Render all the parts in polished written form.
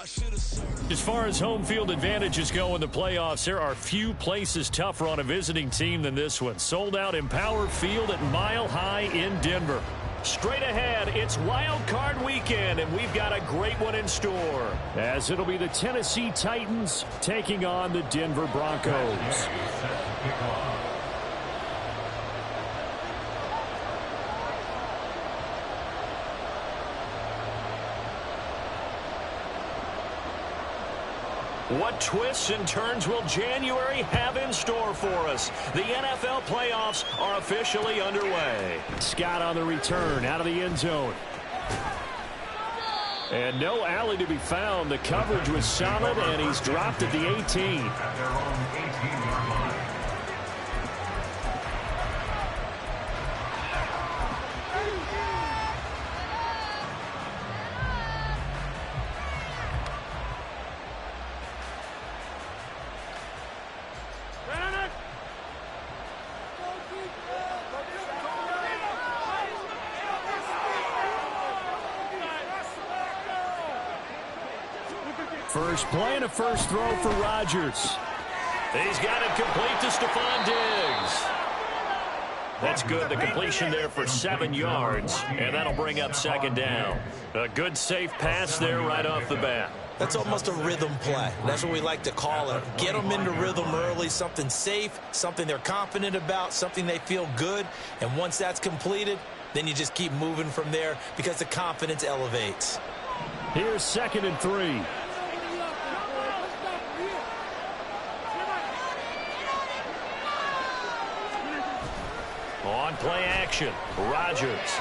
As far as home field advantages go in the playoffs, there are few places tougher on a visiting team than this one. Sold out Empower Field at Mile High in Denver. Straight ahead, it's Wild Card weekend, and we've got a great one in store, as it'll be the Tennessee Titans taking on the Denver Broncos. What twists and turns will January have in store for us? The NFL playoffs are officially underway. Scott on the return out of the end zone. And no alley to be found. The coverage was solid, and he's dropped at the 18. First play and a first throw for Rodgers. He's got it complete to Stephon Diggs. That's good. The completion there for 7 yards, and that'll bring up second down. A good, safe pass there right off the bat. That's almost a rhythm play. That's what we like to call it. Get them into rhythm early, something safe, something they're confident about, something they feel good. And once that's completed, then you just keep moving from there because the confidence elevates. Here's 2nd and 3. On play action, Rodgers.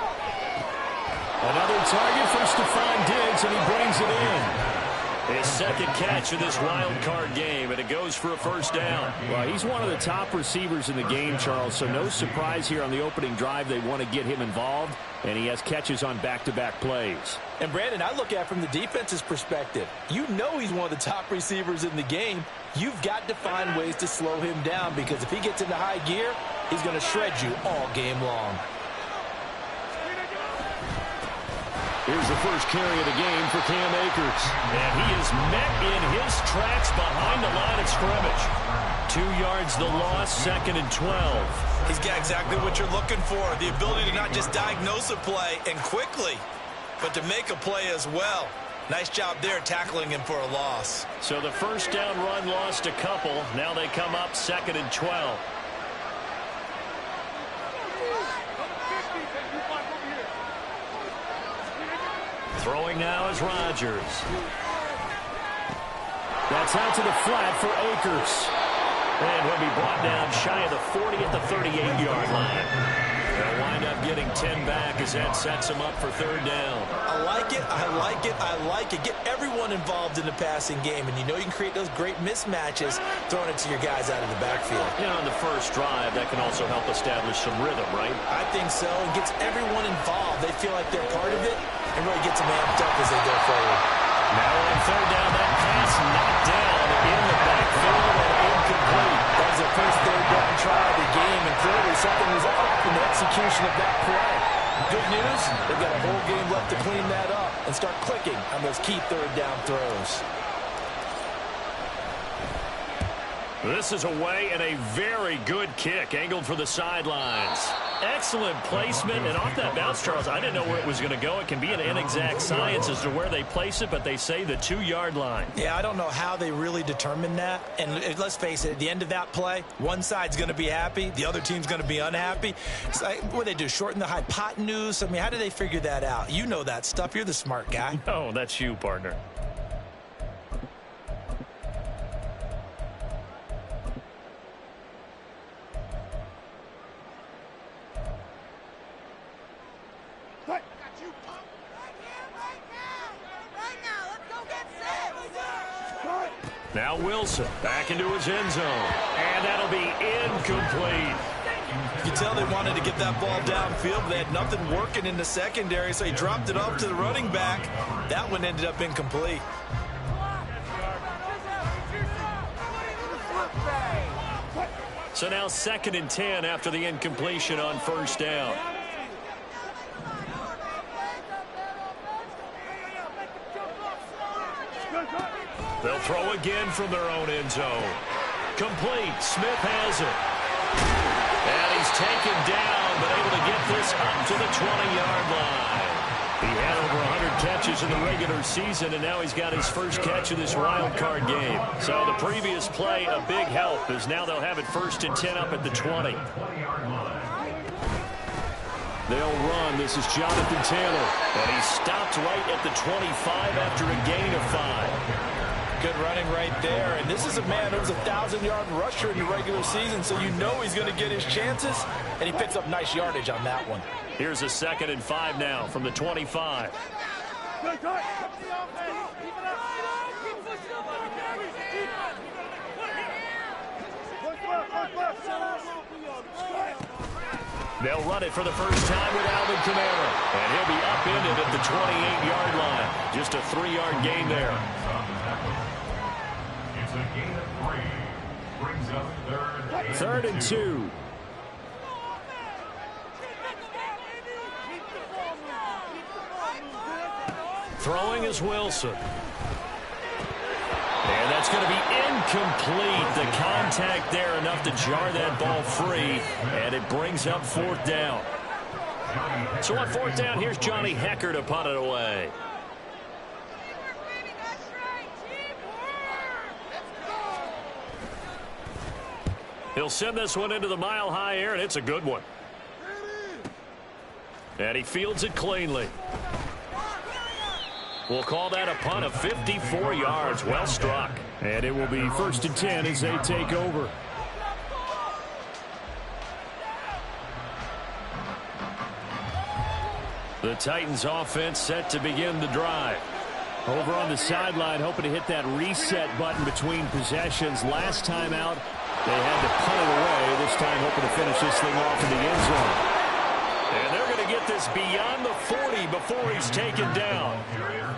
Another target for Stephon Diggs, and he brings it in. His second catch of this wild card game, and it goes for a first down. Well, he's one of the top receivers in the game, Charles, so no surprise here on the opening drive they want to get him involved, and he has catches on back-to-back plays. And, Brandon, I look at it from the defense's perspective. You know he's one of the top receivers in the game. You've got to find ways to slow him down because if he gets into high gear, he's going to shred you all game long. Here's the first carry of the game for Cam Akers. And he is met in his tracks behind the line of scrimmage. 2 yards the loss, 2nd and 12. He's got exactly what you're looking for, the ability to not just diagnose a play and quickly, but to make a play as well. Nice job there tackling him for a loss. So the first down run lost a couple. Now they come up 2nd and 12. Throwing now is Rodgers. That's out to the flat for Akers. And he'll be brought down shy of the 40 at the 38-yard line. They'll wind up getting 10 back as that sets him up for 3rd down. I like it, I like it, I like it. Get everyone involved in the passing game, and you know you can create those great mismatches throwing it to your guys out of the backfield. You know, on the first drive, that can also help establish some rhythm, right? I think so. It gets everyone involved. They feel like they're part of it and really gets them amped up as they go forward. Now on 3rd down, that pass knocked down in the backfield and incomplete. That was their first 3rd down try of the game, and clearly something was off in the execution of that play. Good news, they've got a whole game left to clean that up and start clicking on those key 3rd down throws. This is away and a very good kick, angled for the sidelines. Excellent placement, and off that bounce, Charles, I didn't know where it was going to go. It can be an inexact science as to where they place it, but they say the 2-yard line. Yeah, I don't know how they really determine that. And let's face it, at the end of that play, one side's going to be happy, the other team's going to be unhappy. It's like, what do they do, shorten the hypotenuse? I mean, how do they figure that out? You know that stuff. You're the smart guy. Oh, that's you, partner. Now Wilson back into his end zone, and that'll be incomplete. You can tell they wanted to get that ball downfield, but they had nothing working in the secondary, so he dropped it off to the running back. That one ended up incomplete. So now 2nd and 10 after the incompletion on 1st down. They'll throw again from their own end zone. Complete. Smith has it. And he's taken down, but able to get this up to the 20-yard line. He had over 100 catches in the regular season, and now he's got his first catch of this wild card game. So the previous play, a big help, as now they'll have it 1st and 10 up at the 20. They'll run. This is Jonathan Taylor. And he stopped right at the 25 after a gain of 5. Good running right there. And this is a man who was a 1,000-yard rusher in the regular season, so you know he's going to get his chances. And he picks up nice yardage on that one. Here's a 2nd and 5 now from the 25. They'll run it for the first time with Alvin Kamara. And he'll be upended at the 28-yard line. Just a 3-yard gain there. It's a gain of 3. Brings up 3rd and 2. Throwing is Wilson. And that's going to be incomplete. The contact there enough to jar that ball free. And it brings up 4th down. So on 4th down, here's Johnny Hecker to punt it away. He'll send this one into the mile-high air, and it's a good one. And he fields it cleanly. We'll call that a punt of 54 yards. Well struck. And it will be 1st and 10 as they take over. The Titans offense set to begin the drive. Over on the sideline, hoping to hit that reset button between possessions. Last time out, they had to punt it away. This time hoping to finish this thing off in the end zone. And they're going to get this beyond the 40 before he's taken down.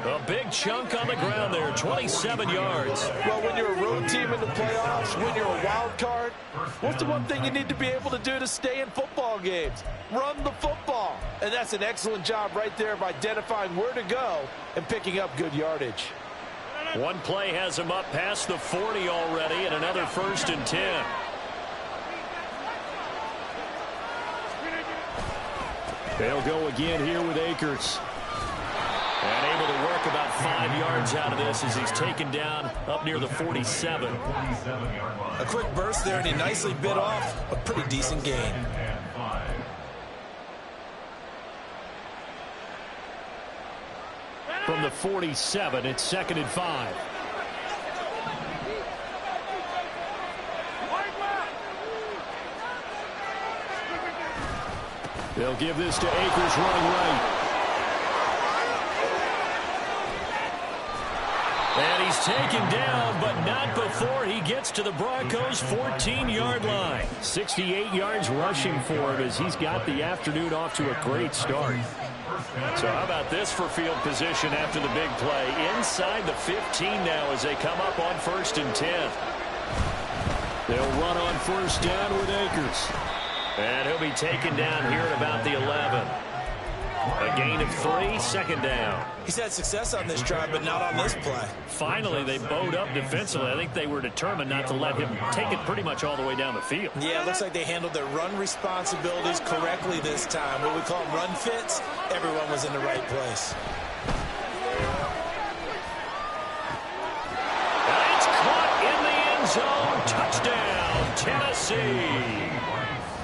A big chunk on the ground there, 27 yards. Well, when you're a road team in the playoffs, when you're a wild card, what's the one thing you need to be able to do to stay in football games? Run the football. And that's an excellent job right there of identifying where to go and picking up good yardage. One play has him up past the 40 already, and another 1st and 10. They'll go again here with Akers. And able to work about 5 yards out of this as he's taken down up near the 47. A quick burst there, and he nicely bit off a pretty decent gain. From the 47, it's 2nd and 5. They'll give this to Akers running right. And he's taken down, but not before he gets to the Broncos' 14-yard line. 68 yards rushing for him as he's got the afternoon off to a great start. So how about this for field position after the big play? Inside the 15 now as they come up on 1st and 10. They'll run on 1st down with Akers. And he'll be taken down here at about the 11. A gain of 3, 2nd down. He's had success on this drive, but not on this play. Finally, they bowed up defensively. I think they were determined not to let him take it pretty much all the way down the field. Yeah, it looks like they handled their run responsibilities correctly this time. What we call run fits, everyone was in the right place. And it's caught in the end zone. Touchdown, Tennessee.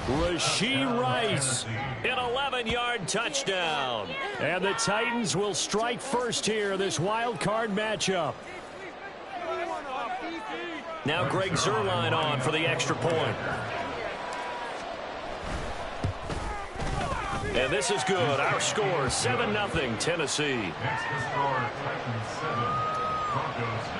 Rashee Rice, an 11-yard touchdown. And the Titans will strike first here, this wild card matchup. Now Greg Zuerlein on for the extra point. And this is good. Our score, 7-0 Tennessee. Next to score, Titans 7, Broncos 0.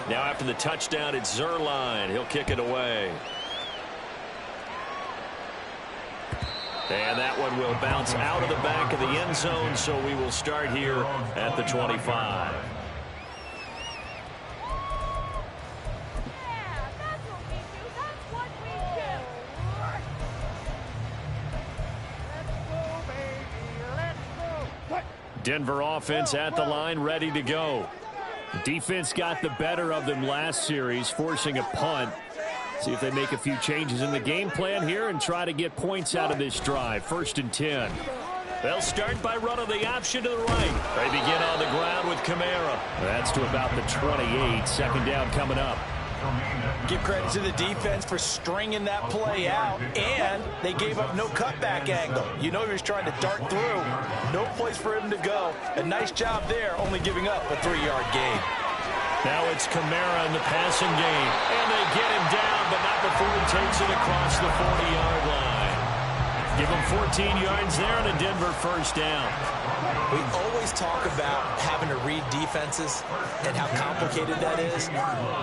Now after the touchdown, it's Zuerlein. He'll kick it away. And that one will bounce out of the back of the end zone, so we will start here at the 25. Denver offense at the line, ready to go. Defense got the better of them last series, forcing a punt. See if they make a few changes in the game plan here and try to get points out of this drive. 1st and 10. They'll start by running the option to the right. They begin on the ground with Kamara. That's to about the 28. 2nd down coming up. Give credit to the defense for stringing that play out, and they gave up no cutback angle. You know he was trying to dart through. No place for him to go. A nice job there, only giving up a 3-yard gain. Now it's Kamara in the passing game. And they get him down, but not before he takes it across the 40-yard line. Give him 14 yards there and a Denver 1st down. We always talk about having to read defenses and how complicated that is.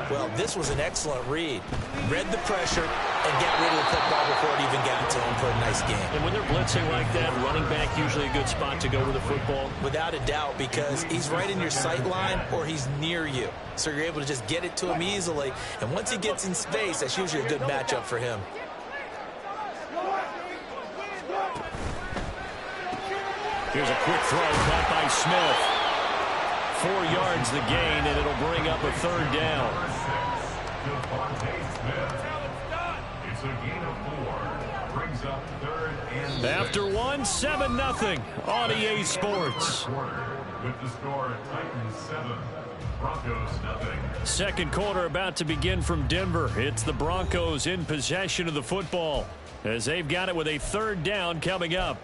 Well, this was an excellent read. Read the pressure and got rid of the football before it even got to him for a nice game. And when they're blitzing like that, running back usually a good spot to go with the football? Without a doubt, because he's right in your sight line or he's near you. So you're able to just get it to him easily. And once he gets in space, that's usually a good matchup for him. Here's a quick throw caught by Smith. 4 yards the gain, and it'll bring up a 3rd down. It's a gain of 4. Brings up 3rd and After 1, 7-0 on EA Sports. with the score Titans 7, Broncos 0. 2nd quarter about to begin from Denver. It's the Broncos in possession of the football as they've got it with a 3rd down coming up.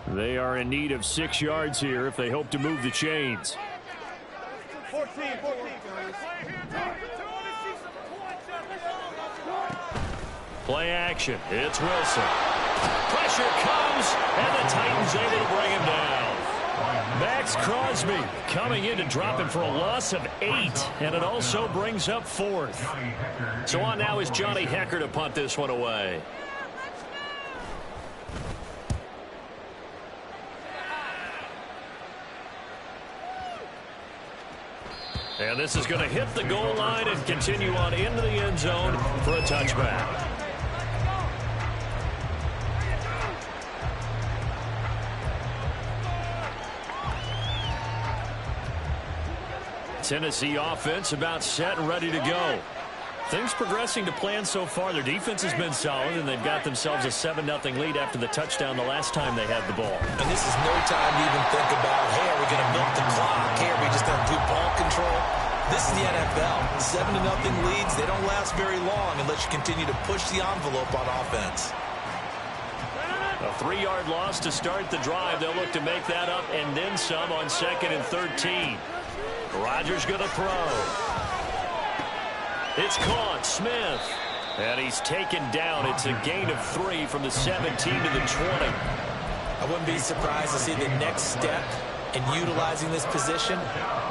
They are in need of 6 yards here if they hope to move the chains. 14. Play action. It's Wilson. Pressure comes, and the Titans able to bring him down. Max Crosby coming in to drop him for a loss of 8, and it also brings up 4th. So on now is Johnny Hekker to punt this one away. And this is going to hit the goal line and continue on into the end zone for a touchback. Tennessee offense about set and ready to go. Things progressing to plan so far. Their defense has been solid, and they've got themselves a 7-0 lead after the touchdown the last time they had the ball. And this is no time to even think about, hey, are we going to milk the clock? Hey, are we just going to do ball control? This is the NFL. 7-0 leads, they don't last very long unless you continue to push the envelope on offense. A 3-yard loss to start the drive. They'll look to make that up and then some on 2nd and 13. Rodgers going to throw. It's caught. Smith. And he's taken down. It's a gain of 3 from the 17 to the 20. I wouldn't be surprised to see the next step in utilizing this position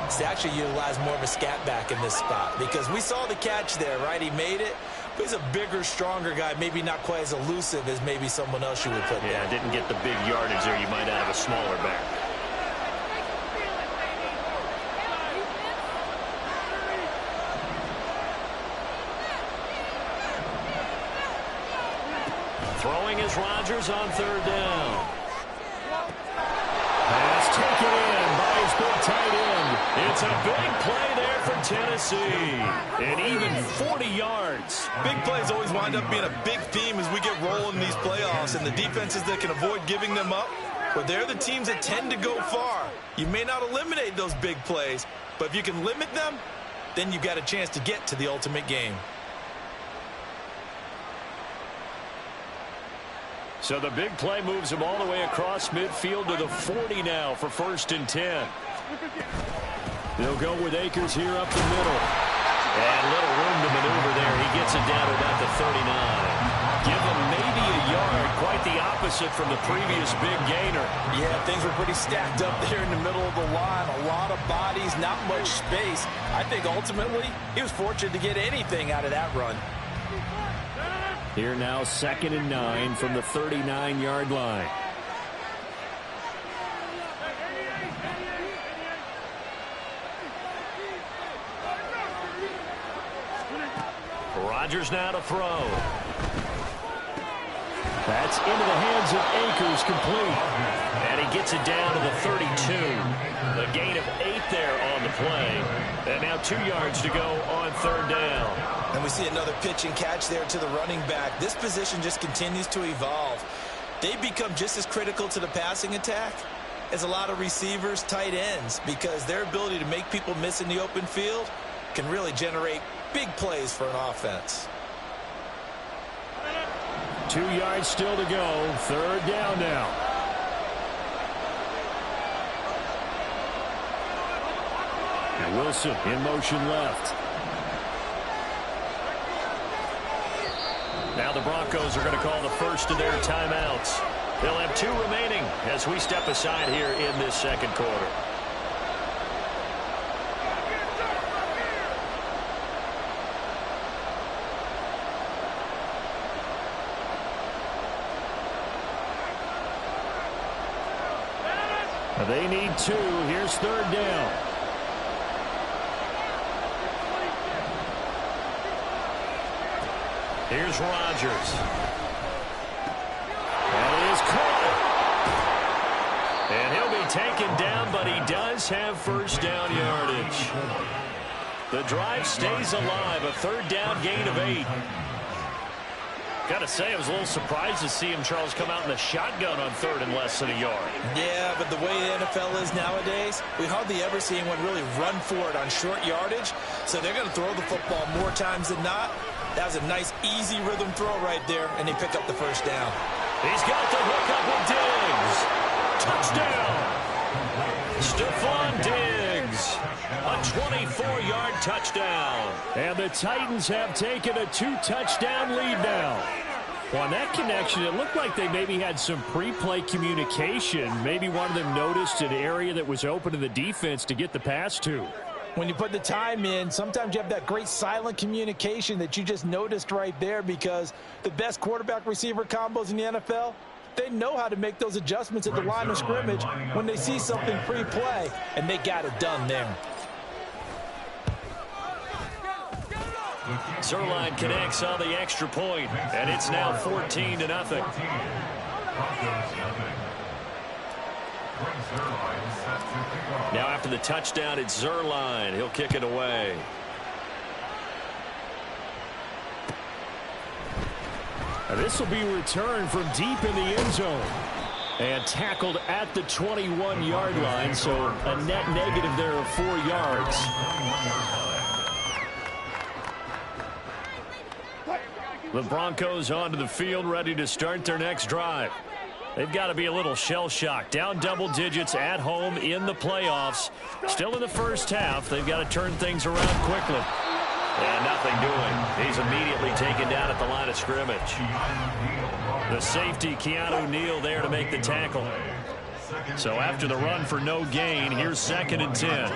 is to actually utilize more of a scat back in this spot. Because we saw the catch there, right? He made it. But he's a bigger, stronger guy. Maybe not quite as elusive as maybe someone else you would put there. Yeah, didn't get the big yardage there you might out of a smaller back. Throwing is Rodgers on 3rd down. Pass taken in by his big tight end. It's a big play there for Tennessee. And even 40 yards. Big plays always wind up being a big theme as we get rolling in these playoffs. And the defenses that can avoid giving them up, but they're the teams that tend to go far. You may not eliminate those big plays, but if you can limit them, then you've got a chance to get to the ultimate game. So the big play moves him all the way across midfield to the 40 now for 1st and 10. They'll go with Akers here up the middle. And little room to maneuver there. He gets it down to about the 39. Give him maybe a yard. Quite the opposite from the previous big gainer. Yeah, things were pretty stacked up there in the middle of the line. A lot of bodies, not much space. I think ultimately he was fortunate to get anything out of that run. Here now 2nd and 9 from the 39-yard line. Rodgers now to throw. That's into the hands of Akers, complete. And he gets it down to the 32. A gain of 8 there on the play. And now 2 yards to go on 3rd down. And we see another pitch and catch there to the running back. This position just continues to evolve. They become just as critical to the passing attack as a lot of receivers, tight ends, because their ability to make people miss in the open field can really generate big plays for an offense. 2 yards still to go. 3rd down now. And Wilson in motion left. Now the Broncos are going to call the first of their timeouts. They'll have 2 remaining as we step aside here in this 2nd quarter. They need 2. Here's 3rd down. Here's Rodgers. And it is caught. And he'll be taken down, but he does have 1st down yardage. The drive stays alive. A 3rd down gain of 8. Got to say, I was a little surprised to see him, Charles, come out in the shotgun on 3rd and less than a yard. Yeah, but the way the NFL is nowadays, we hardly ever see anyone really run for it on short yardage. So they're going to throw the football more times than not. That was a nice, easy rhythm throw right there, and they pick up the 1st down. He's got the hook up with Diggs. Touchdown. Stephon Diggs. A 24-yard touchdown. And the Titans have taken a 2-touchdown lead now. Well, on that connection, it looked like they maybe had some pre-play communication. Maybe one of them noticed an area that was open to the defense to get the pass to. When you put the time in, sometimes you have that great silent communication that you just noticed right there, because the best quarterback-receiver combos in the NFL, they know how to make those adjustments at the line of scrimmage when they see something pre-play, and they got it done there. Zerline connects on the extra point, and it's now 14-0. Now after the touchdown, it's Zerline. He'll kick it away. Now this will be returned from deep in the end zone. And tackled at the 21-yard line, so a net negative there of 4 yards. The Broncos onto the field, ready to start their next drive. They've got to be a little shell-shocked. Down double digits at home in the playoffs. Still in the first half. They've got to turn things around quickly. And nothing doing. He's immediately taken down at the line of scrimmage. The safety, Keanu Neal, there to make the tackle. So after the run for no gain, here's 2nd and 10.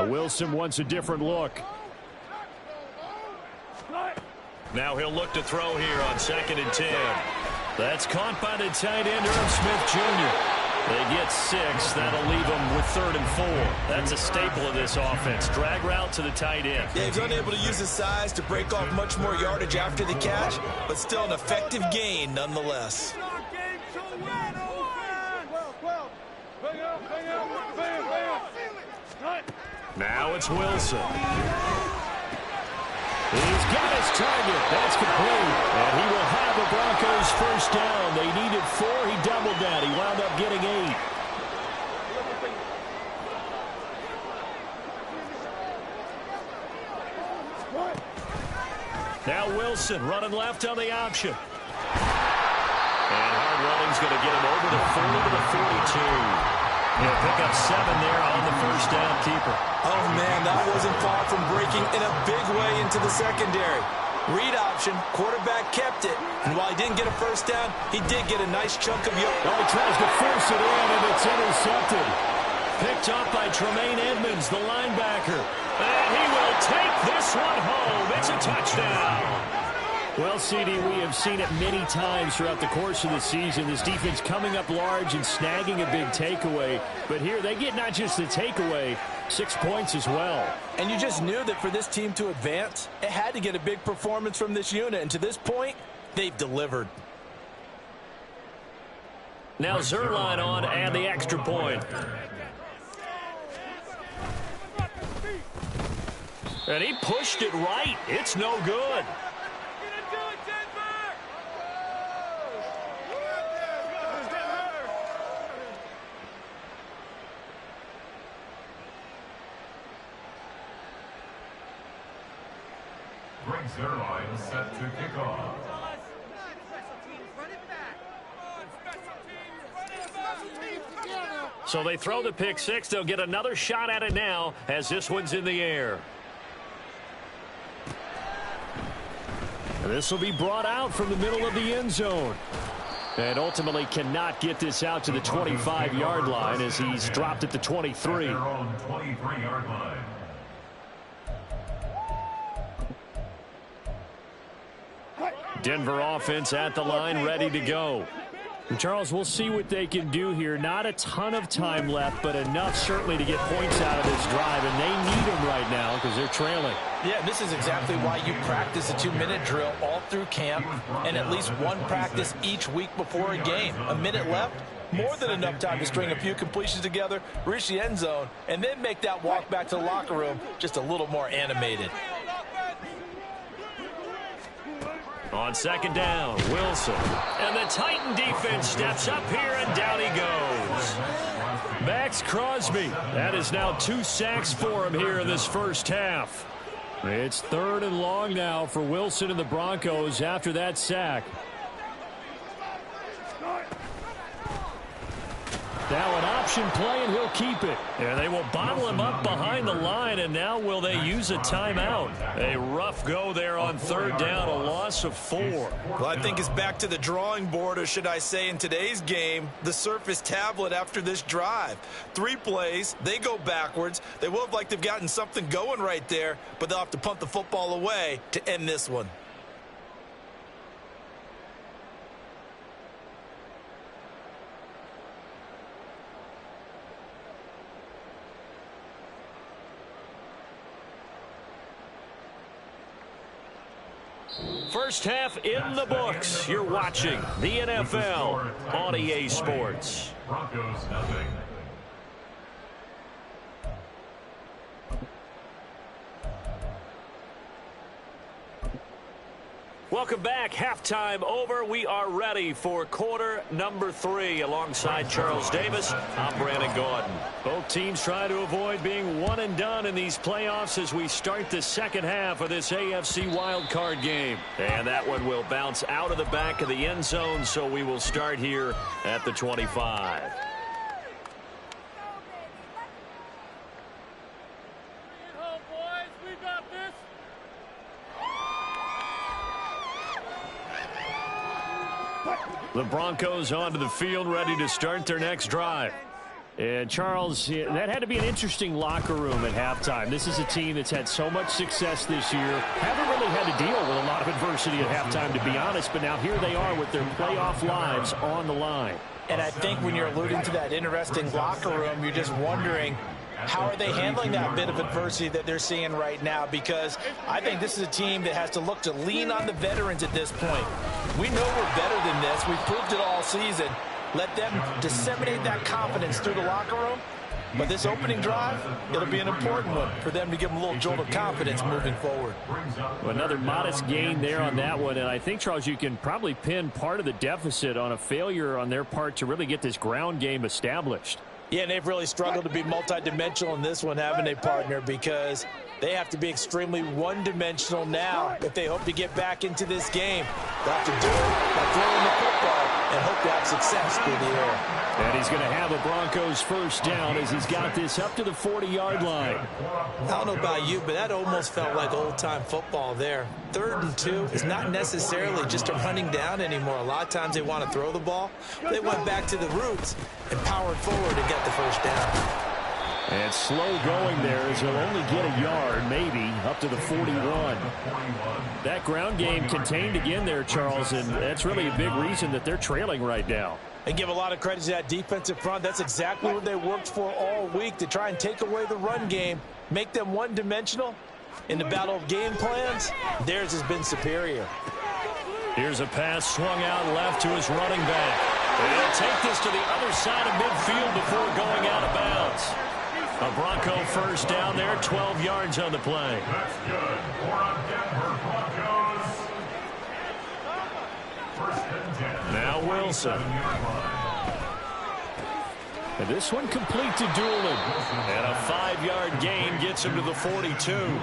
Wilson wants a different look. Now he'll look to throw here on 2nd and 10. That's caught by the tight end, Irv Smith Jr. They get 6. That'll leave them with 3rd and 4. That's a staple of this offense. Drag route to the tight end. Yeah, he's unable to use his size to break off much more yardage after the catch, but still an effective gain nonetheless. Now it's Wilson. He's got his target. That's complete. And he will have the Broncos 1st down. They needed 4. He doubled that. He wound up getting 8. Now Wilson running left on the option. And hard running's going to get him over the 40 to the 42. He'll pick up 7 there on the 1st down keeper. Oh, man, that wasn't far from breaking in a big way into the secondary. Read option, quarterback kept it. And while he didn't get a 1st down, he did get a nice chunk of yardage. Well, he tries to force it in, and it's intercepted. Picked up by Tremaine Edmonds, the linebacker. And he will take this one home. It's a touchdown. Well, CD, we have seen it many times throughout the course of the season. This defense coming up large and snagging a big takeaway. But here they get not just the takeaway, 6 points as well. And you just knew that for this team to advance, it had to get a big performance from this unit. And to this point, they've delivered. Now Zerline on and the extra point. And he pushed it right. It's no good. Zerline set to kick off. So they throw the pick six. They'll get another shot at it now as this one's in the air. This will be brought out from the middle of the end zone. And ultimately cannot get this out to the 25-yard line as he's dropped at the 23. Their own 23-yard line. Denver offense at the line, ready to go. And Charles, we'll see what they can do here. Not a ton of time left, but enough certainly to get points out of this drive. And they need them right now because they're trailing. Yeah, this is exactly why you practice a 2-minute drill all through camp and at least one practice each week before a game. A minute left, more than enough time to string a few completions together, reach the end zone, and then make that walk back to the locker room just a little more animated. On second down, Wilson. And the Titan defense steps up here, and down he goes. Max Crosby. That is now 2 sacks for him here in this first half. It's 3rd and long now for Wilson and the Broncos after that sack. Now an option play, and he'll keep it. And they will bottle him up behind the line, and now will they use a timeout? A rough go there on 3rd down, a loss of 4. Well, I think it's back to the drawing board, or should I say in today's game, the Surface tablet after this drive. 3 plays, they go backwards. They will have like they've gotten something going right there, but they'll have to punt the football away to end this one. First half in the books. You're watching the NFL on EA Sports. Broncos nothing. Welcome back. Halftime over. We are ready for quarter number 3. Alongside Charles Davis, I'm Brandon Gordon. Both teams try to avoid being one and done in these playoffs as we start the second half of this AFC Wildcard game. And that one will bounce out of the back of the end zone, so we will start here at the 25. The Broncos onto the field, ready to start their next drive. And Charles, that had to be an interesting locker room at halftime. This is a team that's had so much success this year. Haven't really had to deal with a lot of adversity at halftime, to be honest. But now here they are with their playoff lives on the line. And I think when you're alluding to that interesting locker room, you're just wondering, how are they handling that bit of adversity that they're seeing right now? Because I think this is a team that has to look to lean on the veterans at this point. We know we're better than this. We've proved it all season. Let them disseminate that confidence through the locker room. But this opening drive, it'll be an important one for them to give them a little jolt of confidence moving forward. Another modest gain there on that one. And I think, Charles, you can probably pin part of the deficit on a failure on their part to really get this ground game established. Yeah, and they've really struggled to be multidimensional in this one, haven't they, partner? Because they have to be extremely one-dimensional now if they hope to get back into this game. They'll have to do it by throwing the football and hope to have success through the air. And he's going to have a Broncos first down as he's got this up to the 40-yard line. I don't know about you, but that almost felt like old-time football there. 3rd and 2 is not necessarily just a running down anymore. A lot of times they want to throw the ball. They went back to the roots and powered forward and got the first down. And slow going there as he'll only get a yard, maybe, up to the 41. That ground game contained again there, Charles, and that's really a big reason that they're trailing right now. And give a lot of credit to that defensive front. That's exactly what they worked for all week, to try and take away the run game, make them one-dimensional. In the battle of game plans, theirs has been superior. Here's a pass swung out left to his running back. And he'll take this to the other side of midfield before going out of bounds. A Bronco first down there, 12 yards on the play. That's good for a Denver Broncos. First and 10. Now Wilson. And this one complete to Doolin. And a 5-yard gain gets him to the 42.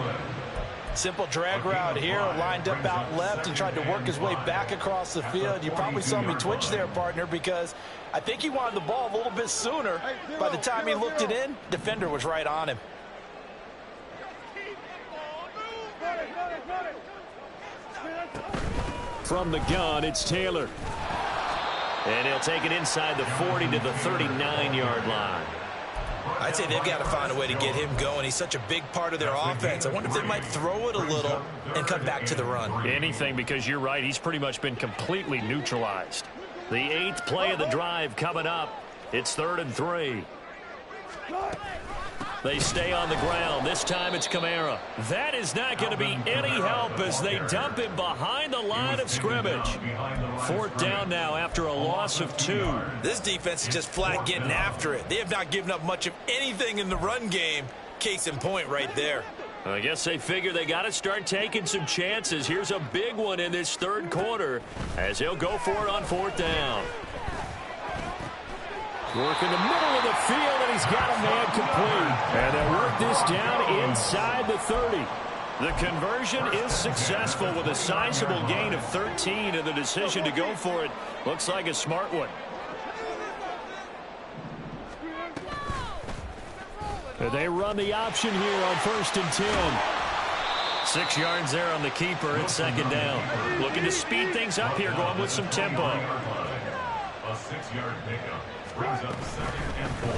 Simple drag route here, lined up out left and tried to work his way back across the field. You probably saw me twitch there, partner, because I think he wanted the ball a little bit sooner. By the time he looked it in, defender was right on him. From the gun, it's Taylor. And he'll take it inside the 40 to the 39-yard line. I'd say they've got to find a way to get him going. He's such a big part of their offense. I wonder if they might throw it a little and come back to the run. Anything, because you're right, he's pretty much been completely neutralized. The 8th play of the drive coming up. It's 3rd and 3. They stay on the ground. This time it's Kamara. That is not going to be any help as they dump him behind the line of scrimmage. 4th down now after a loss of 2. This defense is just flat getting after it. They have not given up much of anything in the run game. Case in point right there. I guess they figure they got to start taking some chances. Here's a big one in this 3rd quarter as he'll go for it on 4th down. Work in the middle of the field, and he's got a man complete. And they'll work this down inside the 30. The conversion is successful with a sizable gain of 13, and the decision to go for it looks like a smart one. And they run the option here on 1st and 10. 6 yards there on the keeper. It's 2nd down. Looking to speed things up here, going with some tempo. A 6-yard pickup brings up 2nd and 4.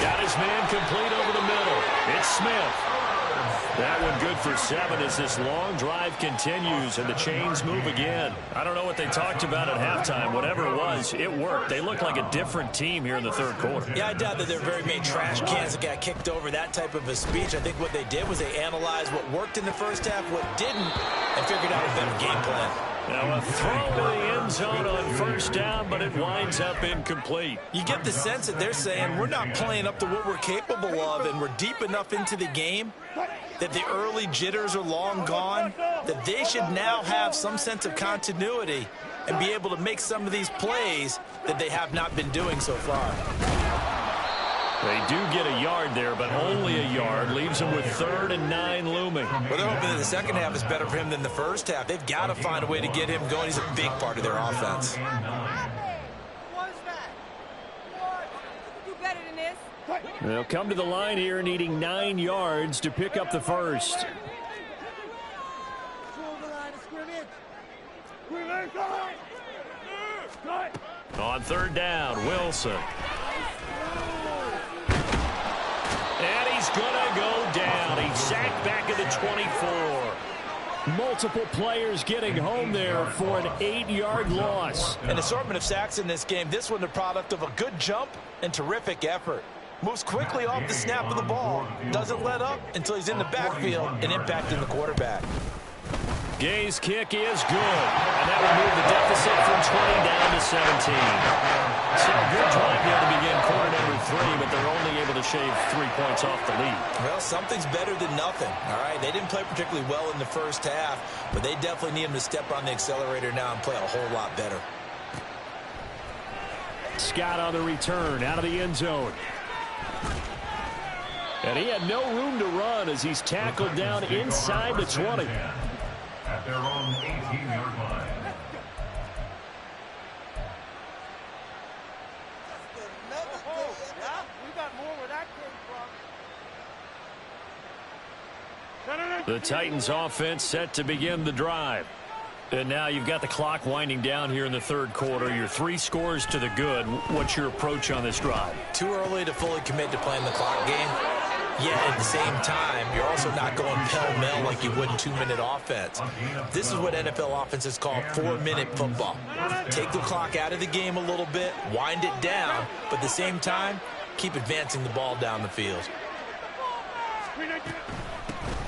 Got his man complete over the middle. It's Smith. That one good for 7 as this long drive continues and the chains move again. I don't know what they talked about at halftime. Whatever it was, it worked. They look like a different team here in the 3rd quarter. Yeah, I doubt that there are very many trash cans that got kicked over, that type of a speech. I think what they did was they analyzed what worked in the first half, what didn't, and figured out a better game plan. Now a throw to the end zone on 1st down, but it winds up incomplete. You get the sense that they're saying we're not playing up to what we're capable of, and we're deep enough into the game that the early jitters are long gone, that they should now have some sense of continuity and be able to make some of these plays that they have not been doing so far. They do get a yard there, but only a yard. Leaves them with 3rd and 9 looming. Well, they're hoping that the second half is better for him than the first half. They've got to find a way to get him going. He's a big part of their offense. They'll come to the line here needing 9 yards to pick up the first. On 3rd down, Wilson. And he's going to go down. He's sacked back at the 24. Multiple players getting home there for an 8-yard loss. An assortment of sacks in this game. This one the product of a good jump and terrific effort. Moves quickly off the snap of the ball. Doesn't let up until he's in the backfield and impacting the quarterback. Gay's kick is good. And that will move the deficit from 20 down to 17. So a good drive here to begin quarter number 3, but they're only able to shave 3 points off the lead. Well, something's better than nothing. All right, they didn't play particularly well in the first half, but they definitely need him to step on the accelerator now and play a whole lot better. Scott on the return out of the end zone. And he had no room to run as he's tackled down inside the 20. At their own 18-yard line. The Titans offense set to begin the drive. And now you've got the clock winding down here in the third quarter. Your 3 scores to the good. What's your approach on this drive? Too early to fully commit to playing the clock game. Yet at the same time, you're also not going pell-mell like you would in 2-minute offense. This is what NFL offenses call 4-minute football. Take the clock out of the game a little bit, wind it down, but at the same time, keep advancing the ball down the field.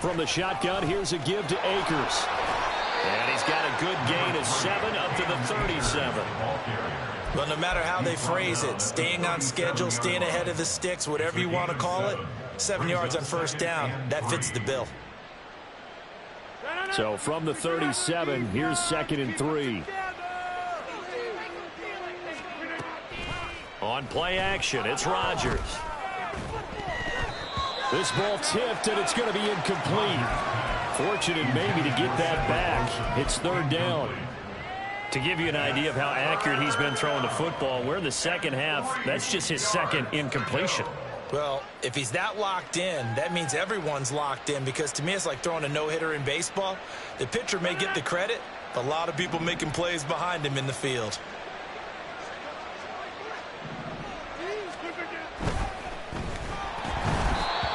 From the shotgun, here's a give to Akers. And he's got a good gain of 7 up to the 37. Well, no matter how they phrase it, staying on schedule, staying ahead of the sticks, whatever you want to call it, 7 yards on first down, that fits the bill. So from the 37, here's 2nd and 3. On play action, it's Rodgers. This ball tipped, and it's going to be incomplete. Fortunate maybe to get that back. It's 3rd down. To give you an idea of how accurate he's been throwing the football, we're in the second half. That's just his 2nd incompletion. Well, if he's that locked in, that means everyone's locked in, because to me it's like throwing a no-hitter in baseball. The pitcher may get the credit, but a lot of people making plays behind him in the field.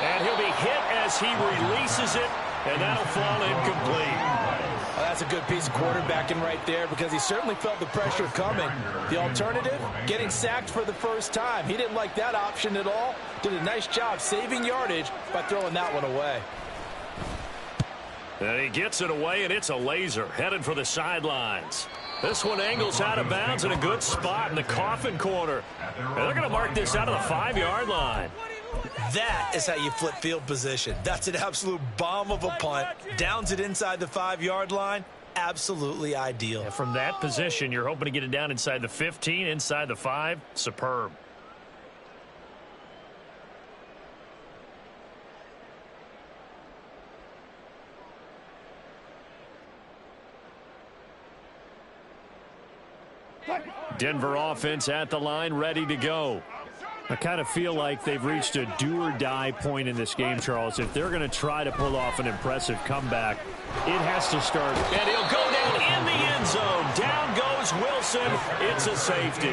And he'll be hit as he releases it, and that'll fall incomplete. Well, that's a good piece of quarterbacking right there, because he certainly felt the pressure coming. The alternative, getting sacked for the first time. He didn't like that option at all. Did a nice job saving yardage by throwing that one away. And he gets it away, and it's a laser headed for the sidelines. This one angles out of bounds in a good spot in the coffin corner. And they're going to mark this out of the 5-yard line. That is how you flip field position. That's an absolute bomb of a punt. Downs it inside the 5-yard line. Absolutely ideal. And from that position, you're hoping to get it down inside the 15, inside the 5. Superb. Denver offense at the line, ready to go. I kind of feel like they've reached a do-or-die point in this game, Charles. If they're going to try to pull off an impressive comeback, it has to start. And he'll go down in the end zone. Down goes Wilson. It's a safety.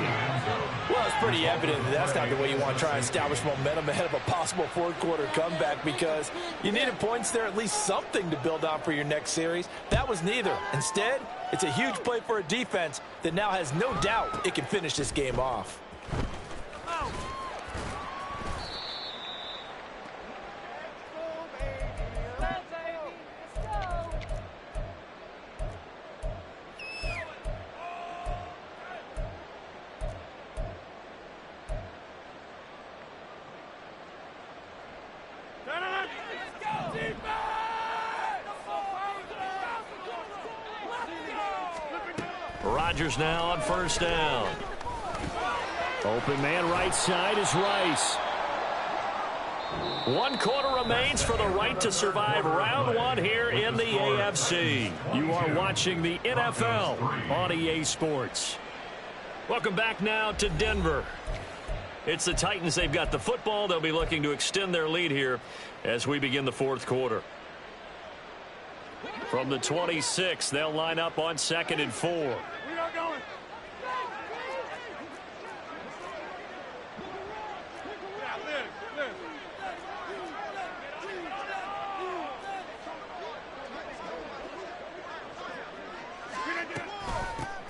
Well, it's pretty evident that that's not the way you want to try and establish momentum ahead of a possible fourth-quarter comeback, because you needed points there, at least something to build on for your next series. That was neither. Instead, it's a huge play for a defense that now has no doubt it can finish this game off. Rodgers now on first down. Open man right side is Rice. 1 quarter remains for the right to survive round 1 here in the AFC. You are watching the NFL on EA Sports. Welcome back now to Denver. It's the Titans. They've got the football. They'll be looking to extend their lead here as we begin the fourth quarter. From the 26, they'll line up on 2nd and 4. We are going.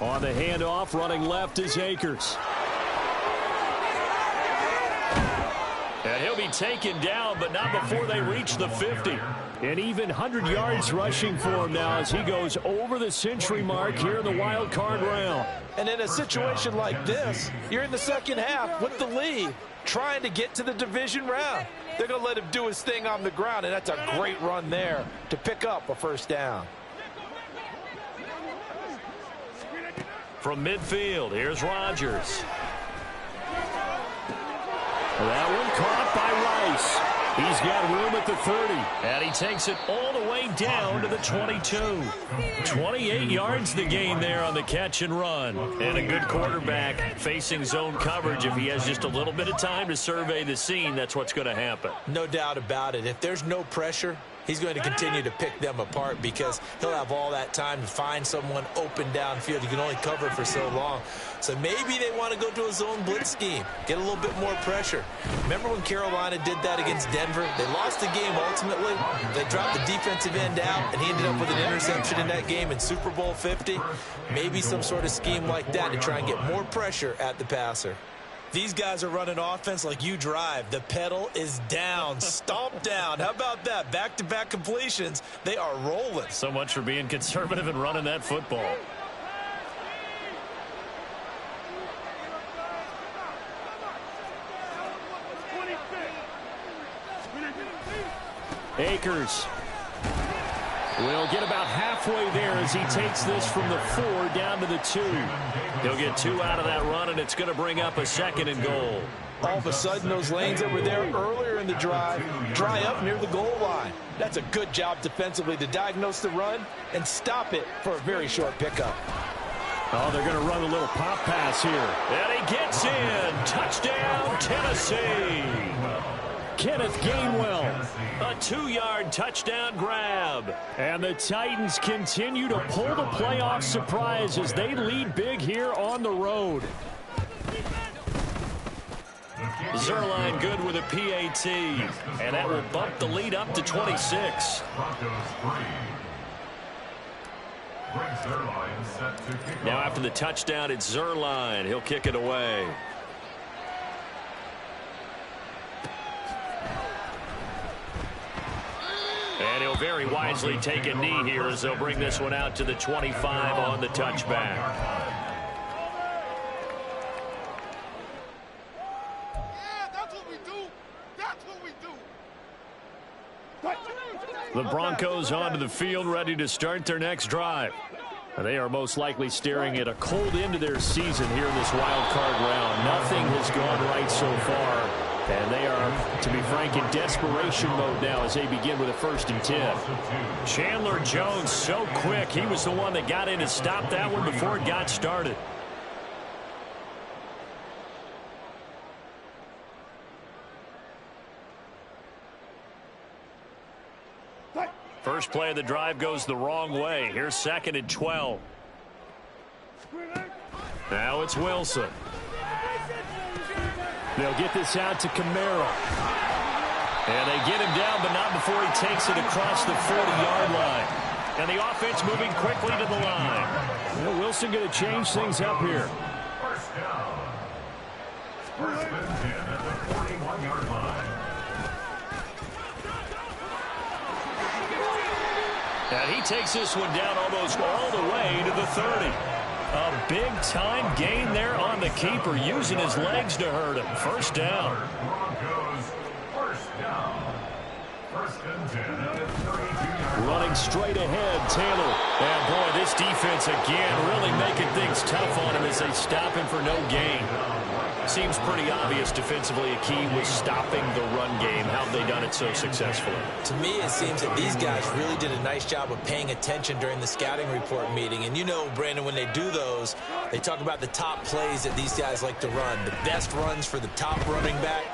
On the handoff, running left is Akers. And he'll be taken down, but not before they reach the 50. And even 100 yards rushing for him now as he goes over the century mark here in the wild card round. And in a situation like this, you're in the second half with the lead, trying to get to the division round. They're going to let him do his thing on the ground, and that's a great run there to pick up a first down. From midfield, here's Rodgers. That one caught by Rice. He's got room at the 30. And he takes it all the way down to the 22. 28 yards the gain there on the catch and run. And a good quarterback facing zone coverage. If he has just a little bit of time to survey the scene, that's what's going to happen. No doubt about it. If there's no pressure, he's going to continue to pick them apart because he'll have all that time to find someone open downfield. You can only cover for so long. So maybe they want to go to a zone blitz scheme, get a little bit more pressure. Remember when Carolina did that against Denver? They lost the game ultimately. They dropped the defensive end out, and he ended up with an interception in that game in Super Bowl 50. Maybe some sort of scheme like that to try and get more pressure at the passer. These guys are running offense like you drive. The pedal is down, stomp down. How about that? Back-to-back completions. They are rolling. So much for being conservative and running that football. Akers will get about halfway there as he takes this from the 4 down to the 2. He'll get 2 out of that run, and it's going to bring up a 2nd and goal. All of a sudden, those lanes that were there earlier in the drive dry up near the goal line. That's a good job defensively to diagnose the run and stop it for a very short pickup. Oh, they're going to run a little pop pass here. And he gets in. Touchdown, Tennessee. Kenneth Gainwell, a 2-yard touchdown grab. And the Titans continue to pull the playoff surprise as they lead big here on the road. Zerline good with a PAT, and that will bump the lead up to 26. Now after the touchdown, it's Zerline. He'll kick it away. And he'll very wisely take a knee here as they'll bring this one out to the 25 on the touchback. Yeah, that's what we do. That's what we do. The Broncos onto the field, ready to start their next drive. They are most likely staring at a cold end to their season here in this wild card round. Nothing has gone right so far. And they are, to be frank, in desperation mode now as they begin with a 1st and 10. Chandler Jones so quick. He was the one that got in to stop that one before it got started. First play of the drive goes the wrong way. Here's 2nd and 12. Now it's Wilson. They'll get this out to Camaro. And they get him down, but not before he takes it across the 40-yard line. And the offense moving quickly to the line. Well, Wilson going to change things up here. First down. 1st and 10 at the 41-yard line. And he takes this one down almost all the way to the 30. A big-time gain there on the keeper, using his legs to hurt him. First down. Broncos, first down. 1st and 10 at the 32-yard line. Running straight ahead, Taylor. And, boy, this defense again really making things tough on him as they stop him for no gain. Seems pretty obvious defensively a key was stopping the run game. How have they done it so successfully? To me, it seems that these guys really did a nice job of paying attention during the scouting report meeting. And you know, Brandon, when they do those, they talk about the top plays that these guys like to run. The best runs for the top running back.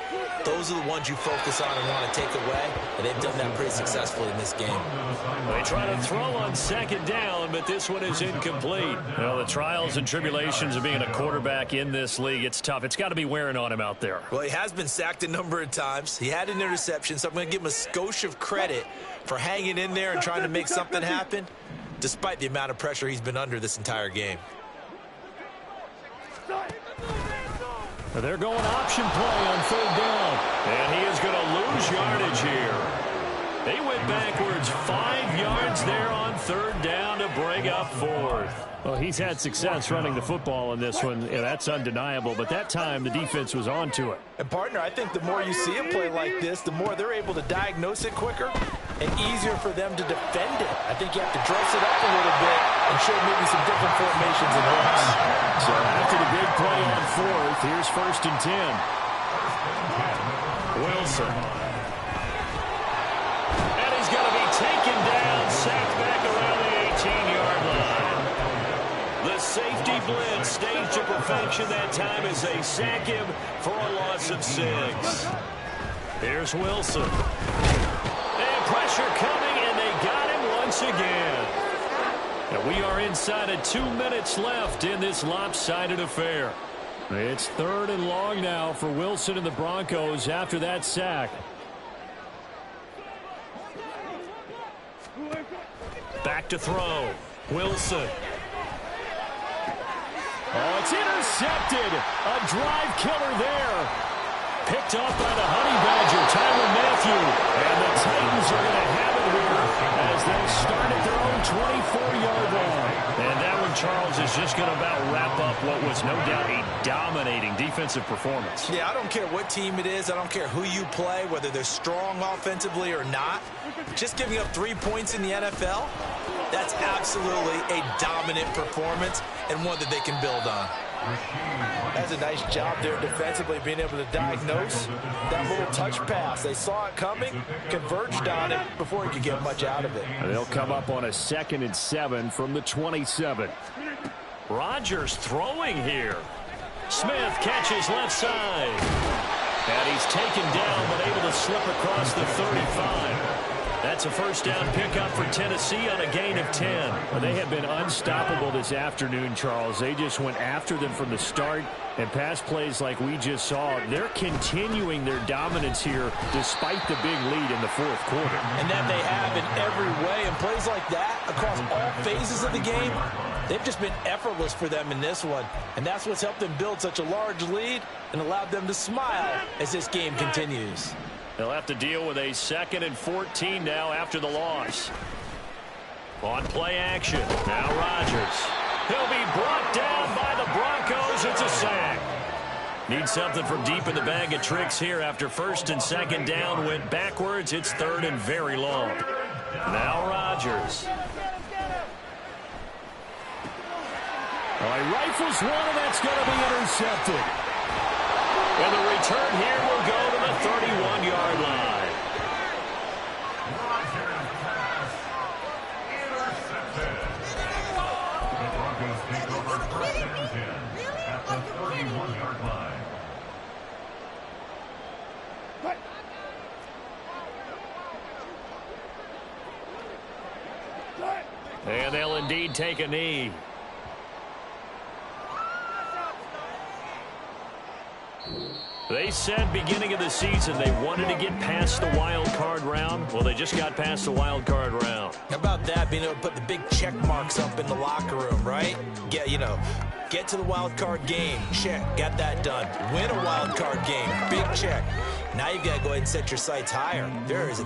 Those are the ones you focus on and want to take away. And they've done that pretty successfully in this game. They try to throw on 2nd down, but this one is incomplete. Well, the trials and tribulations of being a quarterback in this league, it's tough. It's got to be wearing on him out there. Well, he has been sacked a number of times. He had an interception, so I'm going to give him a skosh of credit for hanging in there and trying to make something happen, despite the amount of pressure he's been under this entire game. They're going option play on 3rd down. And he is going to lose yardage here. They went backwards 5 yards there on 3rd down to bring up 4th. Well, he's had success running the football in this one. Yeah, that's undeniable. But that time, the defense was on to it. And, partner, I think the more you see a play like this, the more they're able to diagnose it quicker and easier for them to defend it. I think you have to dress it up a little bit and show maybe some different formations and looks. So after the big play on 4th, here's 1st and 10. Wilson. And he's going to be taken down, sacked back around the 18-yard line. The safety blitz staged to perfection that time as they sack him for a loss of 6. Here's Wilson. And pressure coming, and they got him once again. And we are inside of 2 minutes left in this lopsided affair. It's 3rd and long now for Wilson and the Broncos after that sack. Back to throw. Wilson. Oh, it's intercepted. A drive killer there. Picked off by the Honey Badger, Tyrann Mathieu. And the Titans are going to have it here as they start at their own 24-yard line. And that one, Charles, is just going to about wrap up what was no doubt a dominating defensive performance. Yeah, I don't care what team it is. I don't care who you play, whether they're strong offensively or not. Just giving up 3 points in the NFL, that's absolutely a dominant performance and one that they can build on. That's a nice job there defensively, being able to diagnose that little touch pass. They saw it coming, converged on it before he could get much out of it. And they'll come up on a 2nd and 7 from the 27. Rodgers throwing here. Smith catches left side. And he's taken down but able to slip across the 35. That's a first down pickup for Tennessee on a gain of 10. Well, they have been unstoppable this afternoon, Charles. They just went after them from the start, and pass plays like we just saw, they're continuing their dominance here despite the big lead in the 4th quarter. And that they have in every way, and plays like that across all phases of the game, they've just been effortless for them in this one. And that's what's helped them build such a large lead and allowed them to smile as this game continues. They'll have to deal with a 2nd and 14 now after the loss. On play action. Now Rodgers. He'll be brought down by the Broncos. It's a sack. Need something from deep in the bag of tricks here after 1st and 2nd down went backwards. It's 3rd and very long. Now Rodgers. Oh, he rifles one, and that's going to be intercepted. And the return here will go to the 31-yard line. Rodgers pass intercepted. The Broncos take over 1st and 10 at the 31-yard line. And they'll indeed take a knee. They said beginning of the season they wanted to get past the wild card round. Well, they just got past the wild card round. How about that, being able to put the big check marks up in the locker room, right? Get to the wild card game. Check. Got that done. Win a wild card game. Big check. Now you've got to go ahead and set your sights higher. There is a